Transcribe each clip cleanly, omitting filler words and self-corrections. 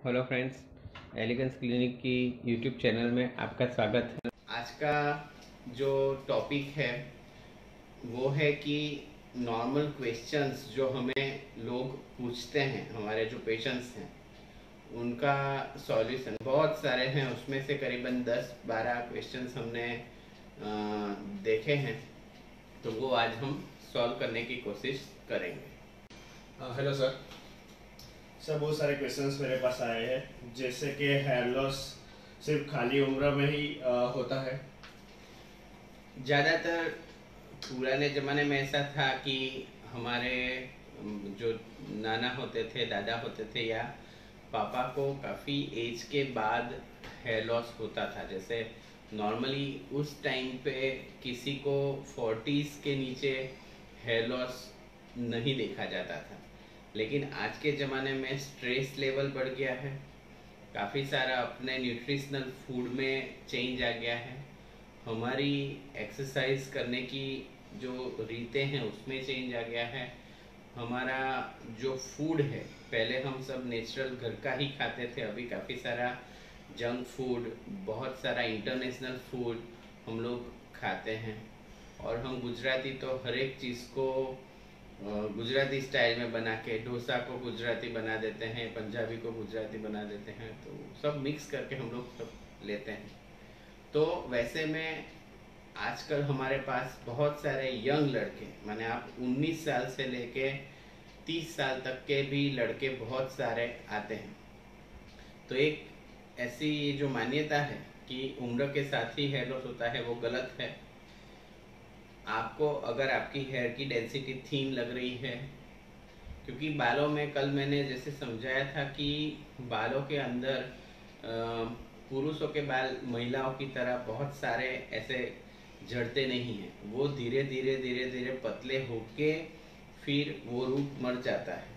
Hello friends, elegance clinic की YouTube channel में आपका स्वागत है। आज का जो टॉपिक है वो है कि नॉर्मल क्वेश्चंस जो हमें लोग पूछते हैं, हमारे जो पेशेंट्स हैं उनका सॉल्यूशन बहुत सारे हैं। उसमें से करीबन 10-12 क्वेश्चंस हमने देखे हैं, तो वो आज हम सॉल्व करने की कोशिश करेंगे। हेलो सर, बहुत सारे क्वेश्चंस मेरे पास आए हैं, जैसे कि हेयर लॉस सिर्फ खाली उम्र में ही होता है। ज़्यादातर पुराने ज़माने में ऐसा था कि हमारे जो नाना होते थे, दादा होते थे या पापा को काफ़ी एज के बाद हेयर लॉस होता था। जैसे नॉर्मली उस टाइम पे किसी को 40s के नीचे हेयर लॉस नहीं देखा जाता था, लेकिन आज के ज़माने में स्ट्रेस लेवल बढ़ गया है, काफ़ी सारा अपने न्यूट्रिशनल फूड में चेंज आ गया है, हमारी एक्सरसाइज करने की जो रीतें हैं उसमें चेंज आ गया है, हमारा जो फूड है पहले हम सब नेचुरल घर का ही खाते थे, अभी काफ़ी सारा जंक फूड, बहुत सारा इंटरनेशनल फूड हम लोग खाते हैं। और हम गुजराती तो हर एक चीज़ को गुजराती स्टाइल में बना के, डोसा को गुजराती बना देते हैं, पंजाबी को गुजराती बना देते हैं, तो सब मिक्स करके हम लोग सब लेते हैं। तो वैसे में आजकल हमारे पास बहुत सारे यंग लड़के, माने आप 19 साल से लेके 30 साल तक के भी लड़के बहुत सारे आते हैं। तो एक ऐसी जो मान्यता है कि उम्र के साथ ही हेयर लॉस होता है, वो गलत है। आपको अगर आपकी हेयर की डेंसिटी थीन लग रही है, क्योंकि बालों में कल मैंने जैसे समझाया था कि बालों के अंदर पुरुषों के बाल महिलाओं की तरह बहुत सारे ऐसे झड़ते नहीं हैं, वो धीरे धीरे धीरे धीरे पतले होके फिर वो रूट मर जाता है।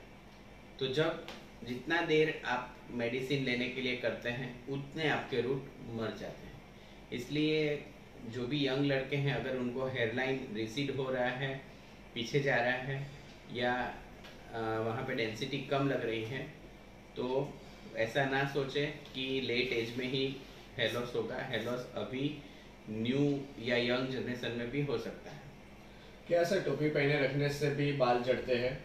तो जब जितना देर आप मेडिसिन लेने के लिए करते हैं उतने आपके रूट मर जाते हैं। इसलिए जो भी यंग लड़के हैं, अगर उनको हेयरलाइन रिसीड हो रहा है, पीछे जा रहा है, या वहाँ पे डेंसिटी कम लग रही है, तो ऐसा ना सोचें कि लेट एज में ही हेयर लॉस होगा। हेयर लॉस अभी न्यू या यंग जनरेशन में भी हो सकता है। क्या सर टोपी पहने रखने से भी बाल झड़ते हैं?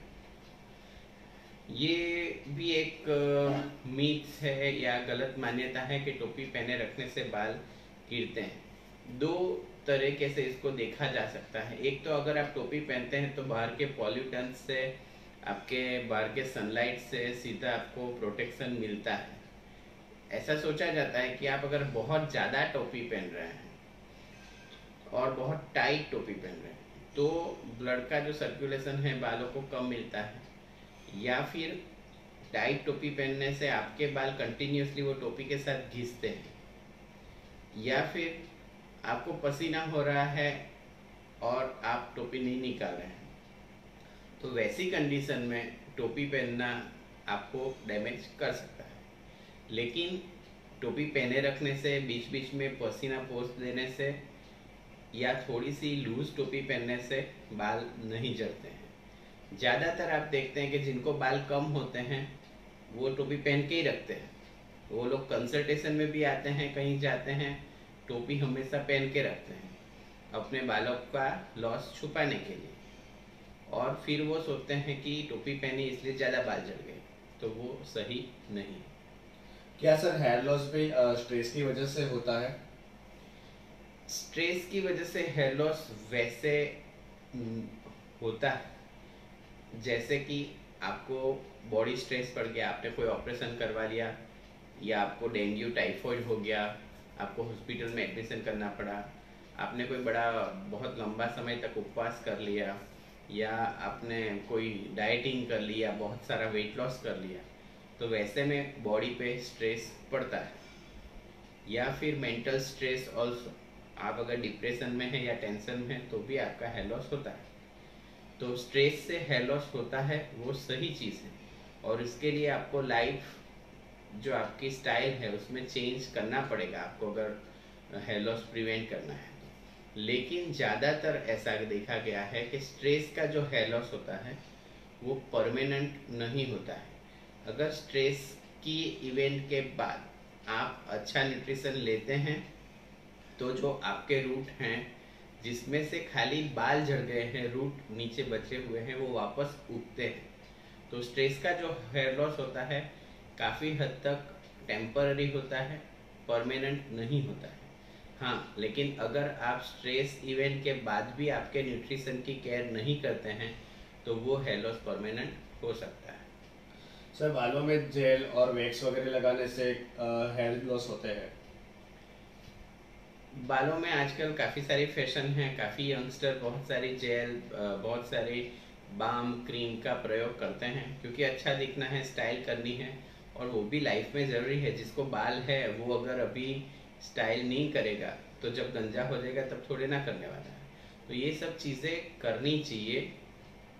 ये भी एक मीथ है या गलत मान्यता है कि टोपी पहने रखने से बाल गिरते हैं। दो तरीके से इसको देखा जा सकता है। एक तो अगर आप टोपी पहनते हैं तो बाहर के पॉल्यूटेंट से, आपके बाहर के सनलाइट से सीधा आपको प्रोटेक्शन मिलता है। ऐसा सोचा जाता है कि आप अगर बहुत ज़्यादा टोपी पहन रहे हैं और बहुत टाइट टोपी पहन रहे हैं तो ब्लड का जो सर्कुलेशन है बालों को कम मिलता है, या फिर टाइट टोपी पहनने से आपके बाल कंटिन्यूसली वो टोपी के साथ घिसते हैं, या फिर आपको पसीना हो रहा है और आप टोपी नहीं निकाल रहे हैं, तो वैसी कंडीशन में टोपी पहनना आपको डैमेज कर सकता है। लेकिन टोपी पहने रखने से, बीच बीच में पसीना पोंछ देने से या थोड़ी सी लूज टोपी पहनने से बाल नहीं झड़ते हैं। ज़्यादातर आप देखते हैं कि जिनको बाल कम होते हैं वो टोपी पहन के ही रखते हैं। वो लोग कंसल्टेशन में भी आते हैं, कहीं जाते हैं, टोपी हमेशा पहन के रखते हैं अपने बालों का लॉस छुपाने के लिए, और फिर वो सोचते हैं कि टोपी पहनी इसलिए ज़्यादा बाल झड़ गए, तो वो सही नहीं। क्या सर हेयर लॉस भी स्ट्रेस की वजह से होता है? स्ट्रेस की वजह से हेयर लॉस वैसे होता है जैसे कि आपको बॉडी स्ट्रेस पड़ गया, आपने कोई ऑपरेशन करवा लिया, या आपको डेंगू टाइफाइड हो गया, आपको हॉस्पिटल में एडमिशन करना पड़ा, आपने कोई बड़ा बहुत लंबा समय तक उपवास कर लिया, या आपने कोई डाइटिंग कर लिया, बहुत सारा वेट लॉस कर लिया, तो वैसे में बॉडी पे स्ट्रेस पड़ता है। या फिर मेंटल स्ट्रेस ऑल्सो, आप अगर डिप्रेशन में हैं या टेंशन में हैं तो भी आपका हेयर लॉस होता है। तो स्ट्रेस से हेयर लॉस होता है वो सही चीज़ है, और इसके लिए आपको लाइफ जो आपकी स्टाइल है उसमें चेंज करना पड़ेगा आपको, अगर हेयर लॉस प्रिवेंट करना है। लेकिन ज़्यादातर ऐसा देखा गया है कि स्ट्रेस का जो हेयर लॉस होता है वो परमानेंट नहीं होता है। अगर स्ट्रेस की इवेंट के बाद आप अच्छा न्यूट्रिशन लेते हैं तो जो आपके रूट हैं जिसमें से खाली बाल झड़ गए हैं, रूट नीचे बचे हुए हैं, वो वापस उगते हैं। तो स्ट्रेस का जो हेयर लॉस होता है काफ़ी हद तक टेम्पररी होता है, परमानेंट नहीं होता है। हाँ, लेकिन अगर आप स्ट्रेस इवेंट के बाद भी आपके न्यूट्रिशन की केयर नहीं करते हैं तो वो हेयर लॉस परमानेंट हो सकता है। सर, बालों में जेल और वैक्स वगैरह लगाने से हेयर लॉस होते हैं? बालों में आजकल काफ़ी सारी फैशन है, काफ़ी यंगस्टर बहुत सारी जेल, बहुत सारी बाम क्रीम का प्रयोग करते हैं क्योंकि अच्छा दिखना है, स्टाइल करनी है, और वो भी लाइफ में ज़रूरी है। जिसको बाल है वो अगर अभी स्टाइल नहीं करेगा तो जब गंजा हो जाएगा तब थोड़े ना करने वाला है। तो ये सब चीज़ें करनी चाहिए,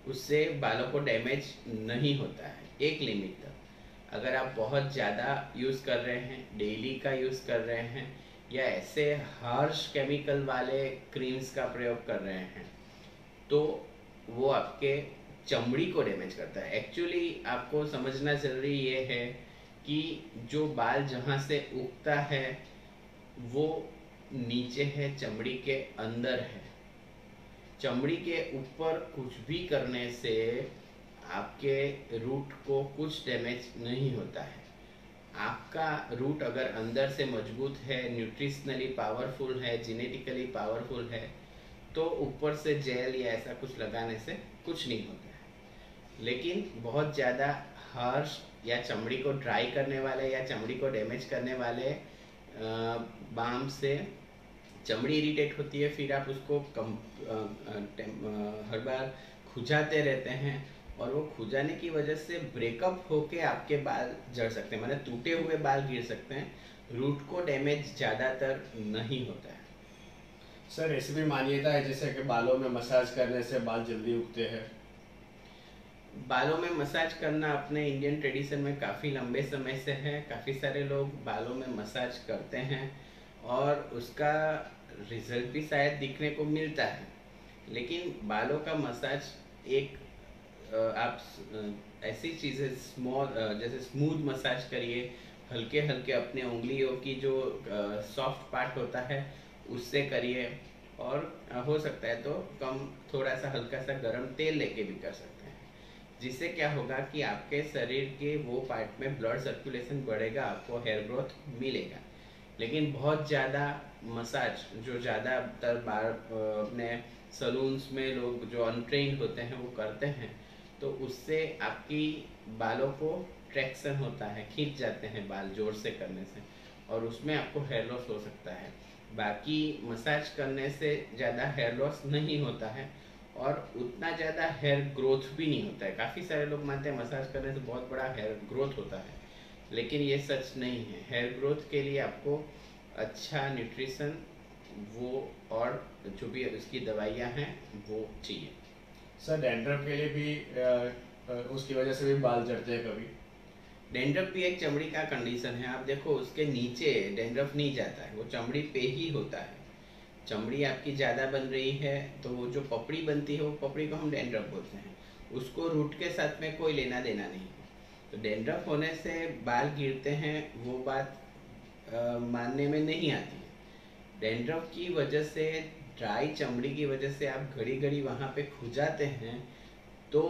उससे बालों को डैमेज नहीं होता है एक लिमिट तक। अगर आप बहुत ज़्यादा यूज़ कर रहे हैं, डेली का यूज़ कर रहे हैं, या ऐसे हार्श केमिकल वाले क्रीम्स का प्रयोग कर रहे हैं तो वो आपके चमड़ी को डैमेज करता है। एक्चुअली आपको समझना ज़रूरी ये है कि जो बाल जहाँ से उगता है वो नीचे है, चमड़ी के अंदर है। चमड़ी के ऊपर कुछ भी करने से आपके रूट को कुछ डैमेज नहीं होता है। आपका रूट अगर अंदर से मजबूत है, न्यूट्रिशनली पावरफुल है, जेनेटिकली पावरफुल है, तो ऊपर से जेल या ऐसा कुछ लगाने से कुछ नहीं होता है। लेकिन बहुत ज़्यादा हार्श या चमड़ी को ड्राई करने वाले या चमड़ी को डैमेज करने वाले बाम से चमड़ी इरिटेट होती है, फिर आप उसको हर बार खुजाते रहते हैं और वो खुजाने की वजह से ब्रेकअप होके आपके बाल झड़ सकते हैं, मतलब टूटे हुए बाल गिर सकते हैं। रूट को डैमेज ज़्यादातर नहीं होता है। सर, ऐसी भी मान्यता है जैसे कि बालों में मसाज करने से बाल जल्दी उगते हैं? बालों में मसाज करना अपने इंडियन ट्रेडिशन में काफ़ी लंबे समय से है। काफ़ी सारे लोग बालों में मसाज करते हैं और उसका रिजल्ट भी शायद दिखने को मिलता है। लेकिन बालों का मसाज एक आप ऐसी चीज़ें जैसे स्मूथ मसाज करिए, हल्के हल्के अपने उंगलियों की जो सॉफ्ट पार्ट होता है उससे करिए, और हो सकता है तो थोड़ा सा हल्का सा गर्म तेल लेके भी कर सकते हैं। जिससे क्या होगा कि आपके शरीर के वो पार्ट में ब्लड सर्कुलेशन बढ़ेगा, आपको हेयर ग्रोथ मिलेगा। लेकिन बहुत ज़्यादा मसाज जो ज़्यादातर बार अपने सलून्स में लोग जो अनट्रेन्ड होते हैं वो करते हैं, तो उससे आपकी बालों को ट्रैक्शन होता है, खींच जाते हैं बाल जोर से करने से, और उसमें आपको हेयर लॉस हो सकता है। बाकी मसाज करने से ज़्यादा हेयर लॉस नहीं होता है और उतना ज़्यादा हेयर ग्रोथ भी नहीं होता है। काफ़ी सारे लोग मानते हैं मसाज करने से बहुत बड़ा हेयर ग्रोथ होता है, लेकिन ये सच नहीं है। हेयर ग्रोथ के लिए आपको अच्छा न्यूट्रिशन वो और जो भी उसकी दवाइयाँ हैं वो चाहिए। सर, डैंड्रफ के लिए भी उसकी वजह से भी बाल झड़ते हैं कभी? डेंड्रफ भी एक चमड़ी का कंडीशन है। आप देखो उसके नीचे डेंड्रफ नहीं जाता है, वो चमड़ी पे ही होता है। चमड़ी आपकी ज़्यादा बन रही है तो वो जो पपड़ी बनती है वो पपड़ी को हम डेंड्रफ बोलते हैं, उसको रूट के साथ में कोई लेना देना नहीं है। तो डेंड्रफ होने से बाल गिरते हैं वो बात मानने में नहीं आती है। डेंड्रफ की वजह से, ड्राई चमड़ी की वजह से आप घड़ी घड़ी वहाँ पे खुजाते हैं तो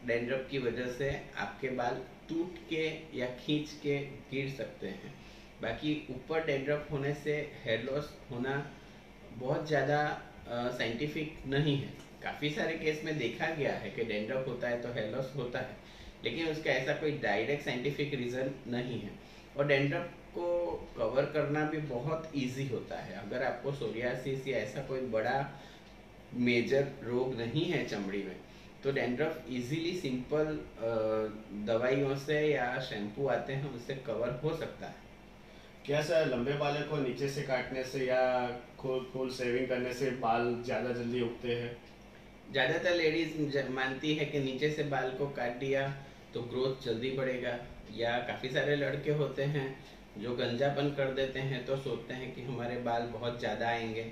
डेंड्रफ की वजह से आपके बाल टूट के या खींच के गिर सकते हैं। बाकी ऊपर डेंड्रफ होने से हेयर लॉस होना बहुत ज़्यादा साइंटिफिक नहीं है। काफ़ी सारे केस में देखा गया है कि डेंड्रफ होता है तो हेयर लॉस होता है, लेकिन उसका ऐसा कोई डायरेक्ट साइंटिफिक रीज़न नहीं है। और डेंड्रफ को कवर करना भी बहुत इजी होता है। अगर आपको सोरियासिस या ऐसा कोई बड़ा मेजर रोग नहीं है चमड़ी में, तो डेंड्रफ इजीली सिंपल दवाइयों से या शैम्पू आते हैं उससे कवर हो सकता है। क्या सर, लंबे बालों को नीचे से काटने से या फुल सेविंग करने से बाल ज़्यादा जल्दी उगते हैं? ज़्यादातर लेडीज मानती है कि नीचे से बाल को काट दिया तो ग्रोथ जल्दी बढ़ेगा, या काफ़ी सारे लड़के होते हैं जो गंजापन कर देते हैं तो सोचते हैं कि हमारे बाल बहुत ज़्यादा आएंगे।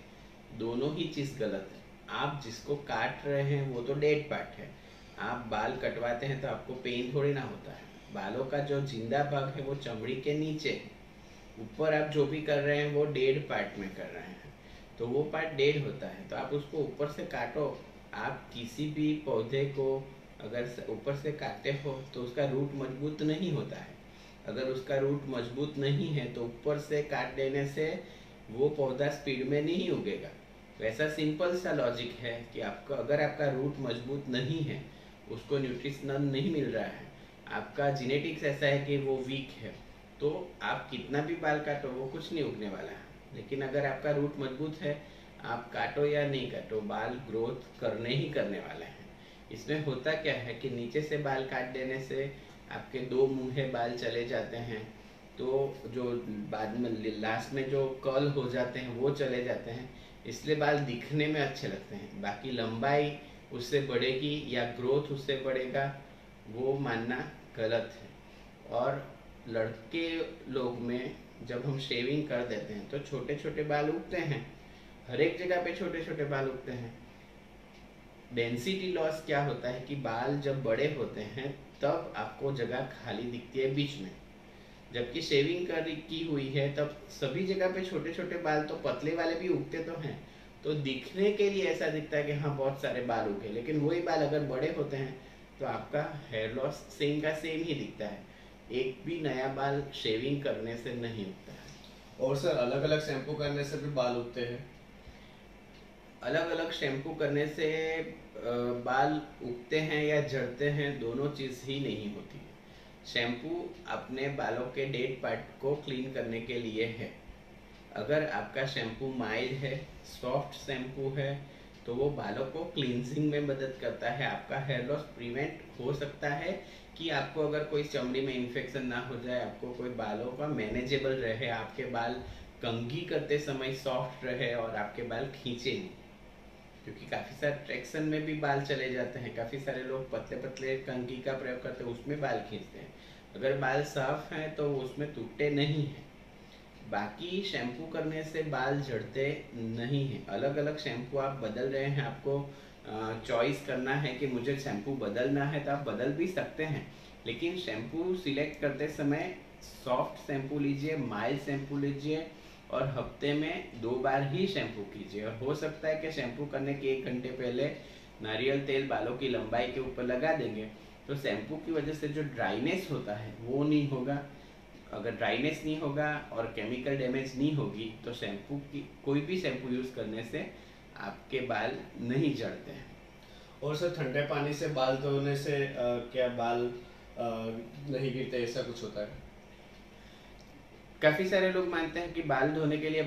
दोनों ही चीज़ गलत है। आप जिसको काट रहे हैं वो तो डेड पार्ट है। आप बाल कटवाते हैं तो आपको पेन थोड़ी ना होता है। बालों का जो जिंदा भाग है वो चमड़ी के नीचे है। ऊपर आप जो भी कर रहे हैं वो डेड पार्ट में कर रहे हैं, तो वो पार्ट डेड होता है, तो आप उसको ऊपर से काटो। आप किसी भी पौधे को अगर ऊपर से काटते हो तो उसका रूट मजबूत नहीं होता है। अगर उसका रूट मजबूत नहीं है तो ऊपर से काट देने से वो पौधा स्पीड में नहीं उगेगा। तो ऐसा सिंपल सा लॉजिक है कि आपका अगर आपका रूट मजबूत नहीं है, उसको न्यूट्रिशन नहीं मिल रहा है, आपका जेनेटिक्स ऐसा है कि वो वीक है, तो आप कितना भी बाल काटो वो कुछ नहीं उगने वाला है। लेकिन अगर आपका रूट मजबूत है, आप काटो या नहीं काटो, बाल ग्रोथ करने ही करने वाले हैं। इसमें होता क्या है कि नीचे से बाल काट देने से आपके दो मुँहे बाल चले जाते हैं, तो जो बाद में लास्ट में जो कर्ल हो जाते हैं वो चले जाते हैं, इसलिए बाल दिखने में अच्छे लगते हैं। बाकी लंबाई उससे बढ़ेगी या ग्रोथ उससे बढ़ेगा, वो मानना गलत है। और लड़के लोग में जब हम शेविंग कर देते हैं तो छोटे छोटे बाल उगते हैं, हर एक जगह पे छोटे छोटे बाल उगते हैं। डेंसिटी लॉस क्या होता है कि बाल जब बड़े होते हैं तब आपको जगह खाली दिखती है बीच में, जबकि शेविंग की हुई है तब सभी जगह पे छोटे छोटे बाल, तो पतले वाले भी उगते तो हैं, तो दिखने के लिए ऐसा दिखता है कि हाँ बहुत सारे बाल उगे, लेकिन वही बाल अगर बड़े होते हैं तो आपका हेयर लॉस सेम का सेम ही दिखता है। एक भी नया बाल शेविंग करने से नहीं उगता है। और सर अलग अलग शैम्पू करने से भी बाल उगते हैं? अलग अलग शैम्पू करने से बाल उगते हैं या झड़ते हैं, दोनों चीज़ ही नहीं होती है। शैम्पू अपने बालों के डेड पार्ट को क्लीन करने के लिए है। अगर आपका शैम्पू माइल्ड है, सॉफ्ट शैम्पू है, तो वो बालों को क्लींजिंग में मदद करता है। आपका हेयर लॉस प्रिवेंट हो सकता है कि आपको अगर कोई चमड़ी में इन्फेक्शन ना हो जाए, आपको कोई बालों का मैनेजेबल रहे, आपके बाल कंघी करते समय सॉफ्ट रहे और आपके बाल खींचे नहीं, क्योंकि काफ़ी सारे ट्रैक्शन में भी बाल चले जाते हैं। काफ़ी सारे लोग पतले पतले कंघी का प्रयोग करते हैं, उसमें बाल खींचते हैं। अगर बाल साफ हैं तो उसमें टूटते नहीं हैं। बाकी शैम्पू करने से बाल झड़ते नहीं हैं। अलग अलग शैम्पू आप बदल रहे हैं, आपको चॉइस करना है कि मुझे शैम्पू बदलना है तो आप बदल भी सकते हैं, लेकिन शैम्पू सिलेक्ट करते समय सॉफ्ट शैम्पू लीजिए, माइल्ड शैम्पू लीजिए और हफ्ते में 2 बार ही शैम्पू कीजिए। और हो सकता है कि शैम्पू करने के 1 घंटे पहले नारियल तेल बालों की लंबाई के ऊपर लगा देंगे, तो शैम्पू की वजह से जो ड्राइनेस होता है वो नहीं होगा। अगर ड्राइनेस नहीं होगा और केमिकल डैमेज नहीं होगी तो शैम्पू की कोई भी शैम्पू यूज़ करने से आपके बाल नहीं झड़ते हैं। और सर ठंडे पानी से बाल धोने से क्या बाल नहीं गिरते, ऐसा कुछ होता है? काफ़ी सारे लोग मानते हैं कि बाल धोने के लिए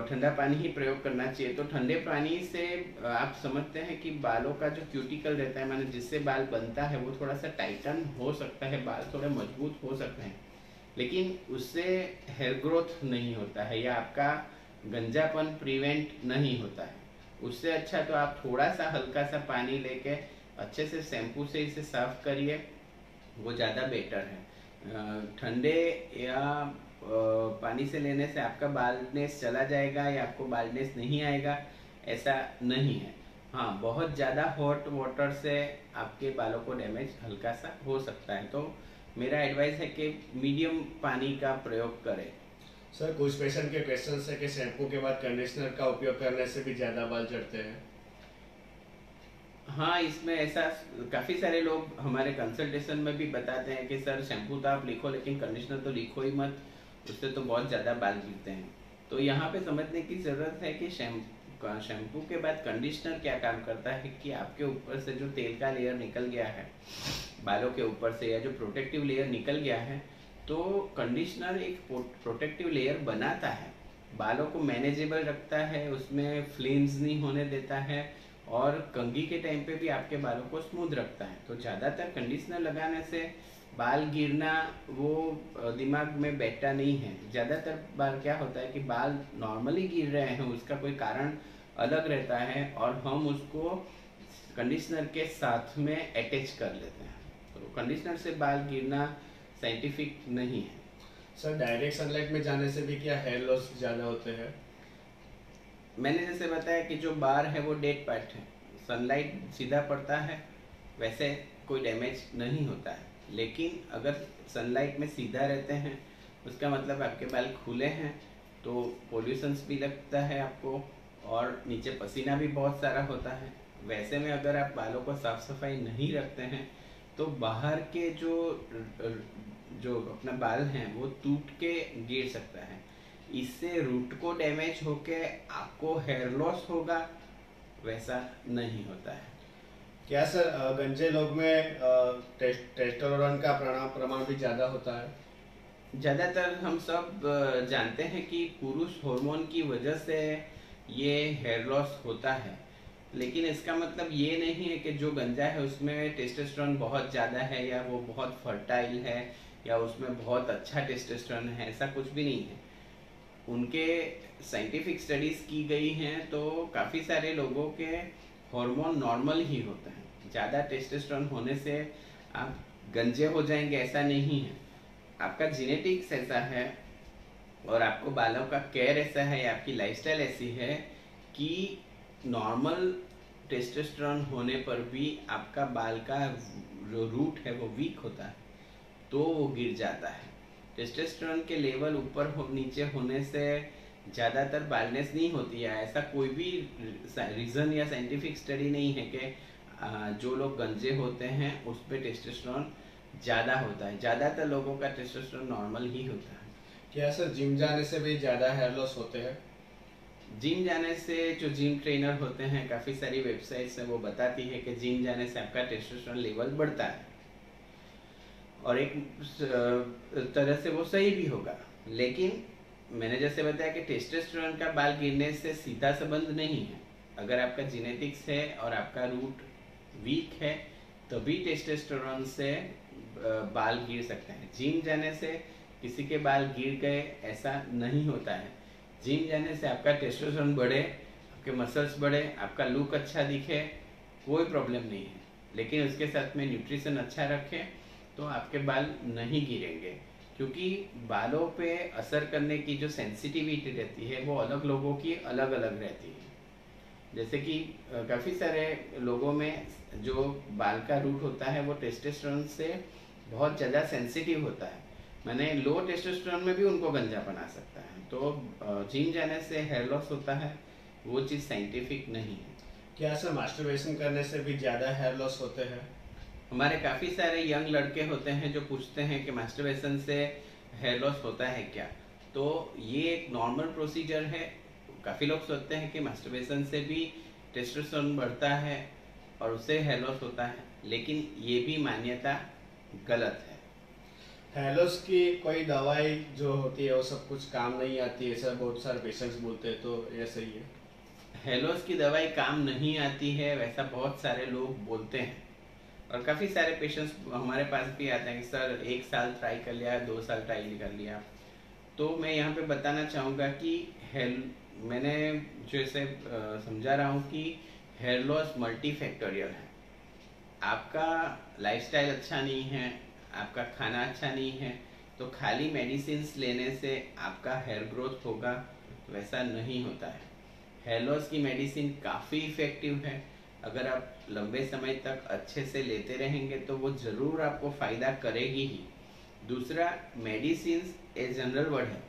ठंडा पानी ही प्रयोग करना चाहिए। तो ठंडे पानी से आप समझते हैं कि बालों का जो क्यूटिकल रहता है, माने जिससे बाल बनता है, वो थोड़ा सा टाइटन हो सकता है, बाल थोड़े मजबूत हो सकते हैं, लेकिन उससे हेयर ग्रोथ नहीं होता है या आपका गंजापन प्रिवेंट नहीं होता है। उससे अच्छा तो आप थोड़ा सा हल्का सा पानी लेके अच्छे से शैम्पू से इसे साफ करिए, वो ज़्यादा बेटर है। ठंडे या पानी से लेने से आपका बाल्डनेस चला जाएगा या आपको बाल्डनेस नहीं आएगा, ऐसा नहीं है। हाँ, बहुत ज़्यादा हॉट वाटर से आपके बालों को डैमेज हल्का सा हो सकता है, तो मेरा एडवाइस है कि मीडियम पानी का प्रयोग करें। सर कुछ पेशेंट के क्वेश्चन है कि शैम्पू के बाद कंडीशनर का उपयोग करने से भी ज़्यादा बाल झड़ते हैं। हाँ, इसमें ऐसा काफ़ी सारे लोग हमारे कंसल्टेशन में भी बताते हैं कि सर शैम्पू तो आप लिखो लेकिन कंडीशनर तो लिखो ही मत, उससे तो बहुत ज़्यादा बाल गिरते हैं। तो यहाँ पे समझने की ज़रूरत है कि शैम्पू के बाद कंडीशनर क्या काम करता है कि आपके ऊपर से जो तेल का लेयर निकल गया है बालों के ऊपर से, या जो प्रोटेक्टिव लेयर निकल गया है, तो कंडीशनर एक प्रोटेक्टिव लेयर बनाता है, बालों को मैनेजेबल रखता है, उसमें फ्लिंज नहीं होने देता है और कंघी के टाइम पे भी आपके बालों को स्मूथ रखता है। तो ज़्यादातर कंडीशनर लगाने से बाल गिरना वो दिमाग में बैठता नहीं है। ज़्यादातर बार क्या होता है कि बाल नॉर्मली गिर रहे हैं, उसका कोई कारण अलग रहता है और हम उसको कंडीशनर के साथ में अटैच कर लेते हैं। तो कंडीशनर से बाल गिरना साइंटिफिक नहीं है। सर डायरेक्ट सनलाइट में जाने से भी क्या हेयर लॉस ज़्यादा होते हैं? मैंने जैसे बताया कि जो बार है वो डेड पार्ट है, सनलाइट सीधा पड़ता है, वैसे कोई डैमेज नहीं होता है। लेकिन अगर सनलाइट में सीधा रहते हैं उसका मतलब आपके बाल खुले हैं, तो पोल्यूशंस भी लगता है आपको और नीचे पसीना भी बहुत सारा होता है। वैसे में अगर आप बालों को साफ सफाई नहीं रखते हैं तो बाहर के जो अपना बाल हैं वो टूट के गिर सकता है, इससे रूट को डैमेज होके आपको हेयर लॉस होगा, वैसा नहीं होता है। क्या सर गंजे लोग में टेस्टोस्टेरोन का प्रमाण भी ज़्यादा होता है? ज़्यादातर हम सब जानते हैं कि पुरुष हार्मोन की वजह से ये हेयर लॉस होता है, लेकिन इसका मतलब ये नहीं है कि जो गंजा है उसमें टेस्टोस्टेरोन बहुत ज़्यादा है या वो बहुत फर्टाइल है या उसमें बहुत अच्छा टेस्टोस्टेरोन है, ऐसा कुछ भी नहीं है। उनके साइंटिफिक स्टडीज़ की गई हैं तो काफ़ी सारे लोगों के हार्मोन नॉर्मल ही होते हैं। ज़्यादा टेस्टोस्टेरोन होने से आप गंजे हो जाएंगे ऐसा नहीं है, आपका जेनेटिक्स ऐसा है और आपको बालों का केयर ऐसा है या आपकी लाइफस्टाइल ऐसी है कि नॉर्मल टेस्टोस्टेरोन होने पर भी आपका बाल का जो रूट है वो वीक होता है, तो वो गिर जाता है। टेस्टोस्टेरोन के लेवल ऊपर नीचे होने से ज़्यादातर बालनेस नहीं होती है, ऐसा कोई भी रीज़न या साइंटिफिक स्टडी नहीं है कि जो लोग गंजे होते हैं उस पर टेस्टोस्टेरोन ज़्यादा होता है। ज़्यादातर लोगों का टेस्टोस्टेरोन नॉर्मल ही होता है। क्या सर जिम जाने से भी ज़्यादा हेयर लॉस होते हैं? जिम जाने से जो जिम ट्रेनर होते हैं, काफ़ी सारी वेबसाइट्स हैं वो बताती है कि जिम जाने से आपका टेस्टोस्टेरोन लेवल बढ़ता है और एक तरह से वो सही भी होगा, लेकिन मैंने जैसे बताया कि टेस्टोस्टेरोन का बाल गिरने से सीधा संबंध नहीं है। अगर आपका जेनेटिक्स है और आपका रूट वीक है तभी टेस्टोस्टेरोन से बाल गिर सकते हैं। जिम जाने से किसी के बाल गिर गए ऐसा नहीं होता है। जिम जाने से आपका टेस्टोस्टेरोन बढ़े, आपके मसल्स बढ़े, आपका लुक अच्छा दिखे, कोई प्रॉब्लम नहीं है, लेकिन उसके साथ में न्यूट्रिशन अच्छा रखें तो आपके बाल नहीं गिरेंगे, क्योंकि बालों पे असर करने की जो सेंसिटिविटी रहती है वो अलग लोगों की अलग अलग रहती है। जैसे कि काफ़ी सारे लोगों में जो बाल का रूट होता है वो टेस्टोस्टेरोन से बहुत ज़्यादा सेंसिटिव होता है, मैंने लो टेस्टोस्टेरोन में भी उनको गंजा बना सकता है। तो जिम जाने से हेयर लॉस होता है वो चीज़ साइंटिफिक नहीं है। क्या सर मास्टरबेशन करने से भी ज़्यादा हेयर लॉस होते हैं? हमारे काफ़ी सारे यंग लड़के होते हैं जो पूछते हैं कि मास्टरबेशन से हेयर लॉस होता है क्या, तो ये एक नॉर्मल प्रोसीजर है। काफ़ी लोग सोचते हैं कि मास्टरबेशन से भी टेस्टोस्टेरोन बढ़ता है और उससे हेयर लॉस होता है, लेकिन ये भी मान्यता गलत है। हेयर लॉस की कोई दवाई जो होती है वो सब कुछ काम नहीं आती है सर, बहुत सारे पेशेंट्स बोलते हैं, तो ये सही है? हेयर लॉस की दवाई काम नहीं आती है वैसा बहुत सारे लोग बोलते हैं और काफ़ी सारे पेशेंट्स हमारे पास भी आते हैं कि सर 1 साल ट्राई कर लिया, 2 साल ट्राई कर लिया। तो मैं यहाँ पे बताना चाहूँगा कि मैंने जैसे समझा रहा हूँ कि हेयर लॉस मल्टी फैक्टोरियल है। आपका लाइफस्टाइल अच्छा नहीं है, आपका खाना अच्छा नहीं है, तो खाली मेडिसिन लेने से आपका हेयर ग्रोथ होगा, वैसा नहीं होता है। हेयर लॉस की मेडिसिन काफ़ी इफ़ेक्टिव है, अगर आप लंबे समय तक अच्छे से लेते रहेंगे तो वो ज़रूर आपको फ़ायदा करेगी ही। दूसरा, मेडिसिन ए जनरल वर्ड है,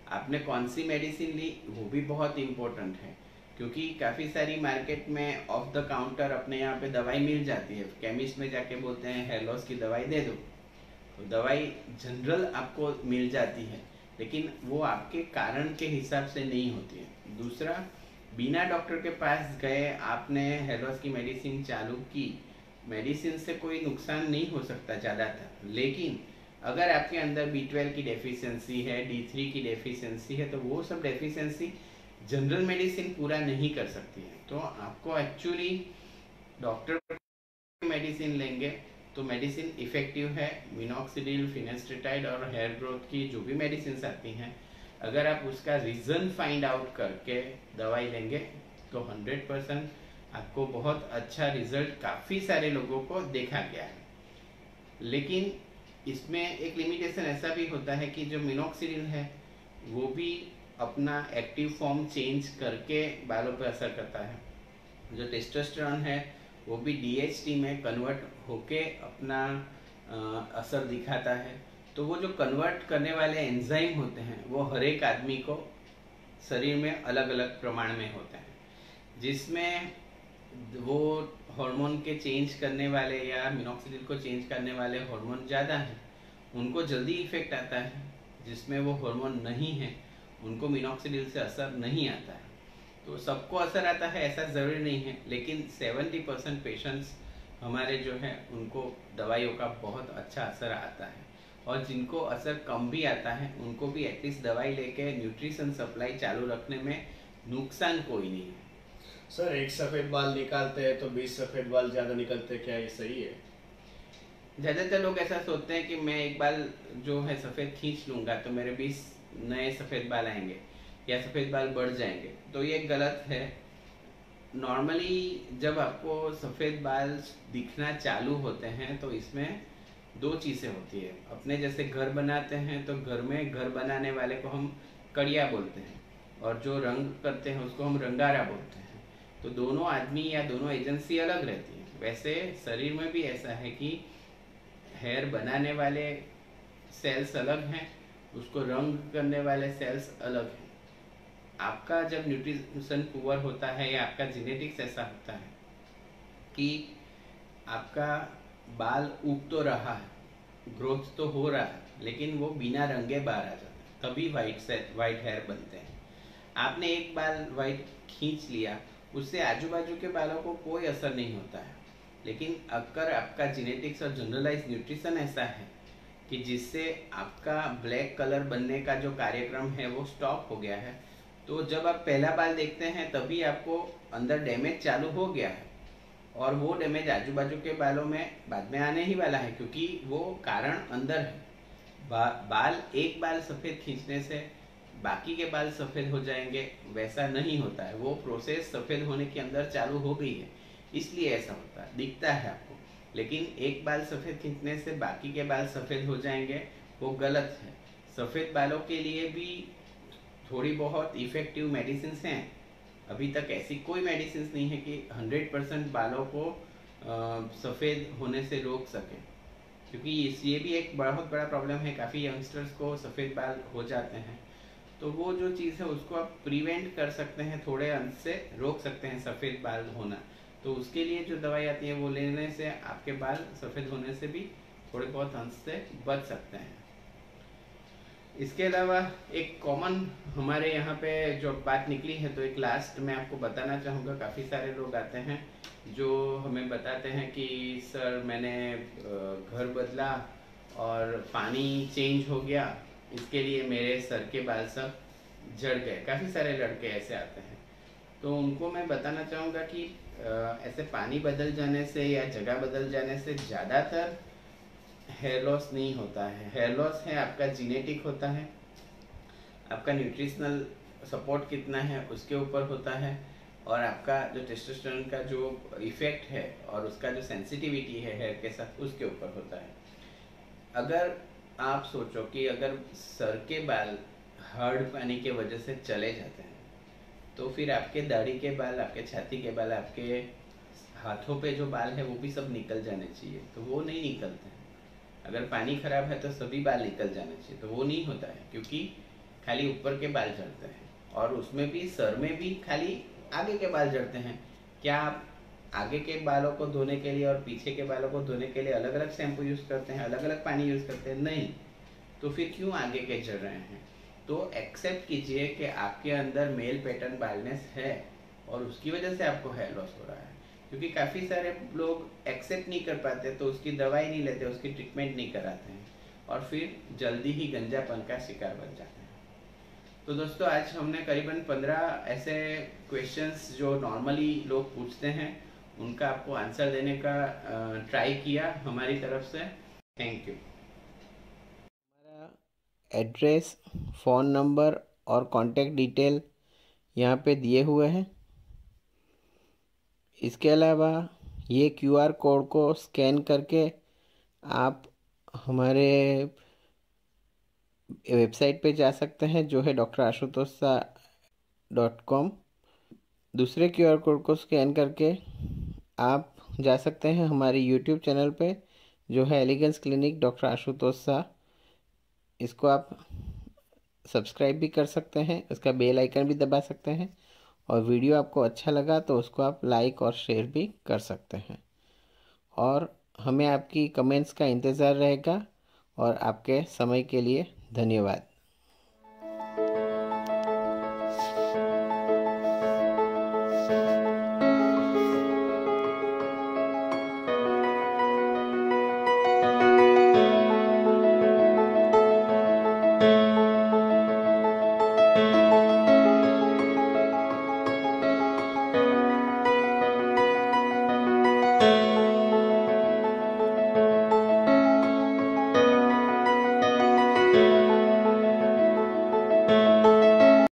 आपने कौन सी मेडिसिन ली वो भी बहुत इम्पोर्टेंट है, क्योंकि काफ़ी सारी मार्केट में ऑफ द काउंटर अपने यहाँ पे दवाई मिल जाती है। केमिस्ट में जाके बोलते हैं हेयर लॉस की दवाई दे दो, तो दवाई जनरल आपको मिल जाती है, लेकिन वो आपके कारण के हिसाब से नहीं होती है। दूसरा, बिना डॉक्टर के पास गए आपने हेयर लॉस की मेडिसिन चालू की, मेडिसिन से कोई नुकसान नहीं हो सकता ज़्यादातर, लेकिन अगर आपके अंदर B12 की डेफिशिएंसी है, D3 की डेफिशिएंसी है, तो वो सब डेफिशिएंसी जनरल मेडिसिन पूरा नहीं कर सकती है। तो आपको एक्चुअली डॉक्टर मेडिसिन लेंगे तो मेडिसिन इफेक्टिव है, मिनॉक्सिडिल, फिनेस्ट्रेटाइड और हेयर ग्रोथ की जो भी मेडिसिन आती हैं, अगर आप उसका रीज़न फाइंड आउट करके दवाई लेंगे तो 100% आपको बहुत अच्छा रिजल्ट काफ़ी सारे लोगों को देखा गया है। लेकिन इसमें एक लिमिटेशन ऐसा भी होता है कि जो मिनॉक्सिडिल है वो भी अपना एक्टिव फॉर्म चेंज करके बालों पर असर करता है। जो टेस्टोस्टेरोन है वो भी DHT में कन्वर्ट होके अपना असर दिखाता है। तो वो जो कन्वर्ट करने वाले एंजाइम होते हैं वो हर एक आदमी को शरीर में अलग अलग प्रमाण में होते हैं, जिसमें वो हार्मोन के चेंज करने वाले या मिनॉक्सिडिल को चेंज करने वाले हार्मोन ज़्यादा हैं, उनको जल्दी इफेक्ट आता है। जिसमें वो हार्मोन नहीं है उनको मिनॉक्सिडिल से असर नहीं आता है। तो सबको असर आता है ऐसा ज़रूरी नहीं है, लेकिन 70% पेशेंट्स हमारे जो है उनको दवाइयों का बहुत अच्छा असर आता है, और जिनको असर कम भी आता है उनको भी एटलीस्ट दवाई लेके न्यूट्रिशन सप्लाई चालू रखने में नुकसान कोई नहीं है। सर, एक सफेद बाल निकालते हैं तो 20 सफेद बाल ज्यादा निकलते हैं, क्या ये सही है? ज़्यादातर लोग ऐसा सोचते हैं कि मैं एक बाल जो है सफ़ेद खींच लूँगा तो मेरे 20 नए सफ़ेद बाल आएंगे या सफ़ेद बाल बढ़ जाएंगे, तो ये गलत है। नॉर्मली जब आपको सफ़ेद बाल दिखना चालू होते हैं तो इसमें दो चीज़ें होती है। अपने जैसे घर बनाते हैं तो घर में घर बनाने वाले को हम कड़िया बोलते हैं, और जो रंग करते हैं उसको हम रंगारा बोलते हैं। तो दोनों आदमी या दोनों एजेंसी अलग रहती है। वैसे शरीर में भी ऐसा है कि हेयर बनाने वाले सेल्स अलग हैं, उसको रंग करने वाले सेल्स अलग हैं। आपका जब न्यूट्रिशन पुअर होता है या आपका जेनेटिक्स ऐसा होता है कि आपका बाल उग तो रहा है, ग्रोथ तो हो रहा है, लेकिन वो बिना रंगे बाहर आ जाता है, तभी वाइट हेयर बनते हैं। आपने एक बाल वाइट खींच लिया, उससे आजू बाजू के बालों को कोई असर नहीं होता है। लेकिन अगर आपका जेनेटिक्स और जनरलाइज न्यूट्रिशन ऐसा है कि जिससे आपका ब्लैक कलर बनने का जो कार्यक्रम है वो स्टॉप हो गया है, तो जब आप पहला बाल देखते हैं तभी आपको अंदर डैमेज चालू हो गया है, और वो डैमेज आजू बाजू के बालों में बाद में आने ही वाला है, क्योंकि वो कारण अंदर है। बाल एक बाल सफ़ेद खींचने से बाकी के बाल सफ़ेद हो जाएंगे, वैसा नहीं होता है। वो प्रोसेस सफ़ेद होने के अंदर चालू हो गई है, इसलिए ऐसा होता है, दिखता है आपको। लेकिन एक बाल सफ़ेद खींचने से बाकी के बाल सफ़ेद हो जाएंगे, वो गलत है। सफ़ेद बालों के लिए भी थोड़ी बहुत इफ़ेक्टिव मेडिसिन हैं। अभी तक ऐसी कोई मेडिसिन नहीं है कि 100% बालों को सफ़ेद होने से रोक सके, क्योंकि ये भी एक बहुत बड़ा प्रॉब्लम है। काफ़ी यंगस्टर्स को सफ़ेद बाल हो जाते हैं, तो वो जो चीज़ है उसको आप प्रिवेंट कर सकते हैं, थोड़े अंश से रोक सकते हैं सफ़ेद बाल होना। तो उसके लिए जो दवाई आती है वो लेने से आपके बाल सफ़ेद होने से भी थोड़े बहुत अंश से बच सकते हैं। इसके अलावा एक कॉमन हमारे यहाँ पे जो बात निकली है, तो एक लास्ट मैं आपको बताना चाहूँगा। काफ़ी सारे लोग आते हैं जो हमें बताते हैं कि सर मैंने घर बदला और पानी चेंज हो गया, इसके लिए मेरे सर के बाल सब झड़ गए। काफ़ी सारे लड़के ऐसे आते हैं, तो उनको मैं बताना चाहूँगा कि ऐसे पानी बदल जाने से या जगह बदल जाने से ज़्यादातर हेयर लॉस नहीं होता है। हेयर लॉस है आपका जीनेटिक होता है, आपका न्यूट्रिशनल सपोर्ट कितना है उसके ऊपर होता है, और आपका जो टेस्टोस्टेरोन का जो इफेक्ट है और उसका जो सेंसिटिविटी है हेयर के साथ उसके ऊपर होता है। अगर आप सोचो कि अगर सर के बाल हार्ड पानी के वजह से चले जाते हैं, तो फिर आपके दाढ़ी के बाल, आपके छाती के बाल, आपके हाथों पे जो बाल है वो भी सब निकल जाने चाहिए, तो वो नहीं निकलते हैं। अगर पानी खराब है तो सभी बाल निकल जाने चाहिए, तो वो नहीं होता है, क्योंकि खाली ऊपर के बाल झड़ते हैं, और उसमें भी सर में भी खाली आगे के बाल झड़ते हैं। क्या आप आगे के बालों को धोने के लिए और पीछे के बालों को धोने के लिए अलग अलग शैम्पू यूज़ करते हैं, अलग अलग पानी यूज़ करते हैं? नहीं। तो फिर क्यों आगे के झड़ रहे हैं? तो एक्सेप्ट कीजिए कि आपके अंदर मेल पैटर्न बालनेस है और उसकी वजह से आपको हेयर लॉस हो रहा है। क्योंकि काफ़ी सारे लोग एक्सेप्ट नहीं कर पाते, तो उसकी दवाई नहीं लेते, उसकी ट्रीटमेंट नहीं कराते हैं, और फिर जल्दी ही गंजापन का शिकार बन जाते हैं। तो दोस्तों, आज हमने करीबन 15 ऐसे क्वेश्चंस जो नॉर्मली लोग पूछते हैं उनका आपको आंसर देने का ट्राई किया हमारी तरफ से। Thank you. हमारा एड्रेस, फ़ोन नंबर और कॉन्टेक्ट डिटेल यहाँ पे दिए हुए हैं। इसके अलावा ये QR कोड को स्कैन करके आप हमारे वेबसाइट पे जा सकते हैं, जो है drashutosha.com। दूसरे QR कोड को स्कैन करके आप जा सकते हैं हमारे YouTube चैनल पे, जो है elegance clinic doctor Ashutosh Shah, इसको आप सब्सक्राइब भी कर सकते हैं, उसका बेल आइकन भी दबा सकते हैं, और वीडियो आपको अच्छा लगा तो उसको आप लाइक और शेयर भी कर सकते हैं। और हमें आपकी कमेंट्स का इंतज़ार रहेगा। और आपके समय के लिए धन्यवाद।